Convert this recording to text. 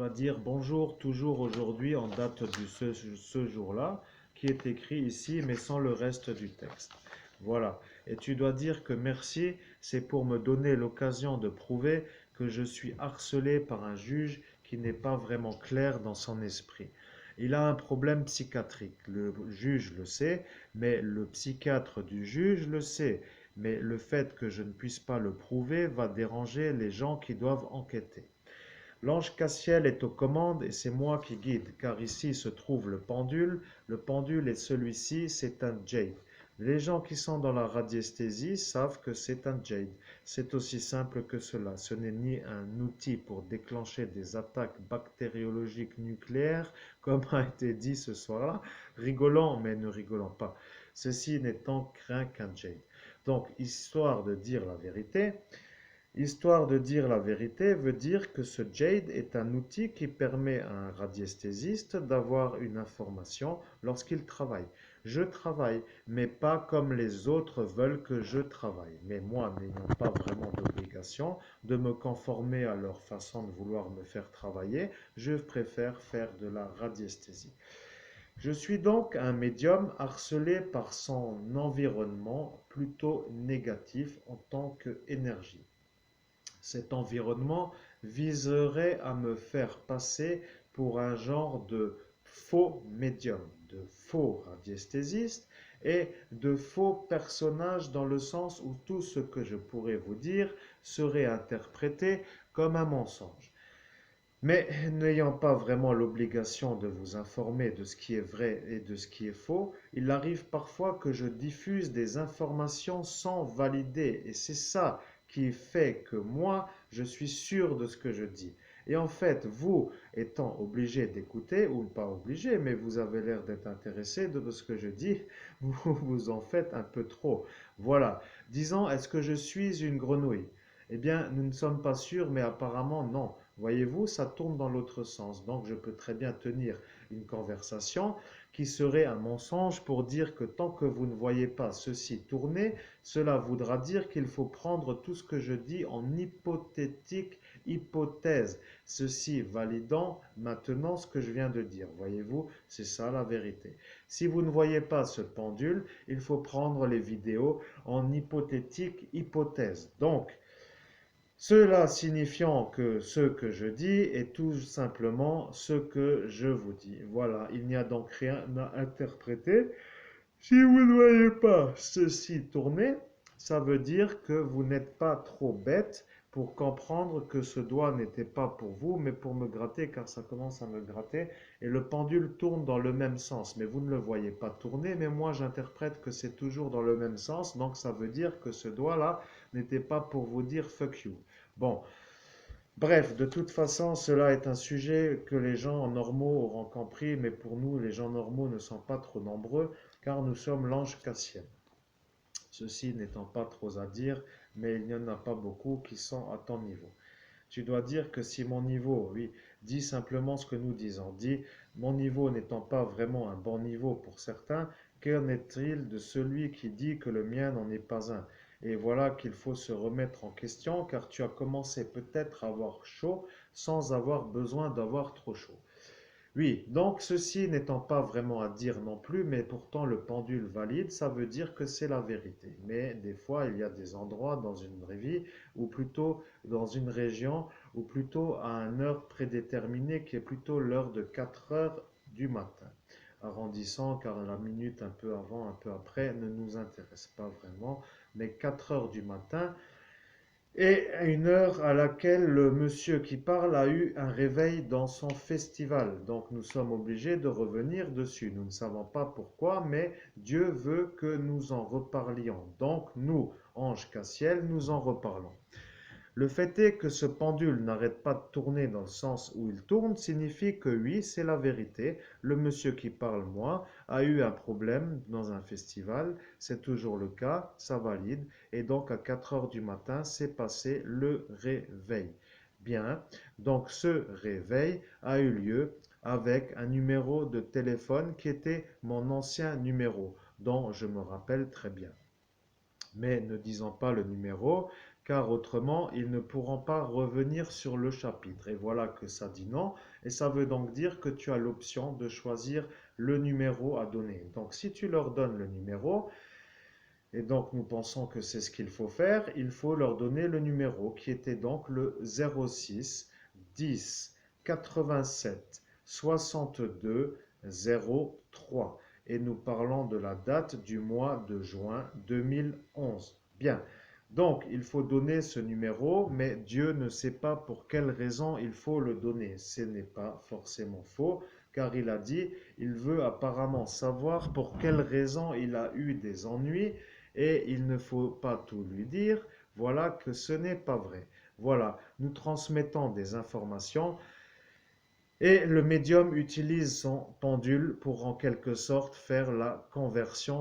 dois dire bonjour toujours aujourd'hui en date de ce jour-là, qui est écrit ici, mais sans le reste du texte. Voilà. Et tu dois dire que merci, c'est pour me donner l'occasion de prouver que je suis harcelé par un juge qui n'est pas vraiment clair dans son esprit. Il a un problème psychiatrique. Le juge le sait, mais le psychiatre du juge le sait. Mais le fait que je ne puisse pas le prouver va déranger les gens qui doivent enquêter. L'ange Cassiel est aux commandes et c'est moi qui guide, car ici se trouve le pendule. Le pendule est celui-ci, c'est un jade. Les gens qui sont dans la radiesthésie savent que c'est un jade. C'est aussi simple que cela. Ce n'est ni un outil pour déclencher des attaques bactériologiques nucléaires, comme a été dit ce soir-là, rigolant mais ne rigolant pas. Ceci n'étant rien qu'un jade. Donc, histoire de dire la vérité veut dire que ce jade est un outil qui permet à un radiesthésiste d'avoir une information lorsqu'il travaille. Je travaille, mais pas comme les autres veulent que je travaille. Mais moi, n'ayant pas vraiment d'obligation de me conformer à leur façon de vouloir me faire travailler, je préfère faire de la radiesthésie. Je suis donc un médium harcelé par son environnement plutôt négatif en tant qu'énergie. Cet environnement viserait à me faire passer pour un genre de faux médium, de faux radiesthésiste et de faux personnage dans le sens où tout ce que je pourrais vous dire serait interprété comme un mensonge. Mais n'ayant pas vraiment l'obligation de vous informer de ce qui est vrai et de ce qui est faux, il arrive parfois que je diffuse des informations sans valider. Et c'est ça qui fait que moi, je suis sûr de ce que je dis. Et en fait, vous étant obligé d'écouter, ou pas obligé, mais vous avez l'air d'être intéressé de ce que je dis, vous vous en faites un peu trop. Voilà. Disons, est-ce que je suis une grenouille? Eh bien, nous ne sommes pas sûrs, mais apparemment non. Voyez-vous, ça tourne dans l'autre sens. Donc, je peux très bien tenir une conversation qui serait un mensonge pour dire que tant que vous ne voyez pas ceci tourner, cela voudra dire qu'il faut prendre tout ce que je dis en hypothétique hypothèse, ceci validant maintenant ce que je viens de dire. Voyez-vous, c'est ça la vérité. Si vous ne voyez pas ce pendule, il faut prendre les vidéos en hypothétique hypothèse. Donc, cela signifiant que ce que je dis est tout simplement ce que je vous dis. Voilà, il n'y a donc rien à interpréter. Si vous ne voyez pas ceci tourner, ça veut dire que vous n'êtes pas trop bête pour comprendre que ce doigt n'était pas pour vous, mais pour me gratter, car ça commence à me gratter, et le pendule tourne dans le même sens. Mais vous ne le voyez pas tourner, mais moi j'interprète que c'est toujours dans le même sens, donc ça veut dire que ce doigt-là n'était pas pour vous dire fuck you. Bon, bref, de toute façon, cela est un sujet que les gens normaux auront compris, mais pour nous, les gens normaux ne sont pas trop nombreux, car nous sommes l'ange Cassien. Ceci n'étant pas trop à dire, mais il n'y en a pas beaucoup qui sont à ton niveau. Tu dois dire que si mon niveau, oui, dit simplement ce que nous disons, dit mon niveau n'étant pas vraiment un bon niveau pour certains, qu'en est-il de celui qui dit que le mien n'en est pas un? Et voilà qu'il faut se remettre en question car tu as commencé peut-être à avoir chaud sans avoir besoin d'avoir trop chaud. Oui, donc ceci n'étant pas vraiment à dire non plus, mais pourtant le pendule valide, ça veut dire que c'est la vérité. Mais des fois, il y a des endroits dans une vraie vie, ou plutôt dans une région, ou plutôt à une heure prédéterminée qui est plutôt l'heure de 4 heures du matin. Arrondissant, car la minute un peu avant, un peu après ne nous intéresse pas vraiment, mais 4 heures du matin, et à une heure à laquelle le monsieur qui parle a eu un réveil dans son festival. Donc nous sommes obligés de revenir dessus. Nous ne savons pas pourquoi, mais Dieu veut que nous en reparlions. Donc nous, ange Cassiel, nous en reparlons. Le fait est que ce pendule n'arrête pas de tourner dans le sens où il tourne, signifie que oui, c'est la vérité. Le monsieur qui parle, moi, a eu un problème dans un festival, c'est toujours le cas, ça valide, et donc à 4 heures du matin, c'est passé le réveil. Bien, donc ce réveil a eu lieu avec un numéro de téléphone qui était mon ancien numéro, dont je me rappelle très bien. Mais ne disons pas le numéro, car autrement, ils ne pourront pas revenir sur le chapitre. Et voilà que ça dit non, et ça veut donc dire que tu as l'option de choisir le numéro à donner. Donc si tu leur donnes le numéro, et donc nous pensons que c'est ce qu'il faut faire, il faut leur donner le numéro qui était donc le 06 10 87 62 03. Et nous parlons de la date du mois de juin 2011. Bien, donc il faut donner ce numéro, mais Dieu ne sait pas pour quelle raison il faut le donner. Ce n'est pas forcément faux, car il a dit, il veut apparemment savoir pour quelle raison il a eu des ennuis, et il ne faut pas tout lui dire. Voilà que ce n'est pas vrai. Voilà, nous transmettons des informations et le médium utilise son pendule pour en quelque sorte faire la conversion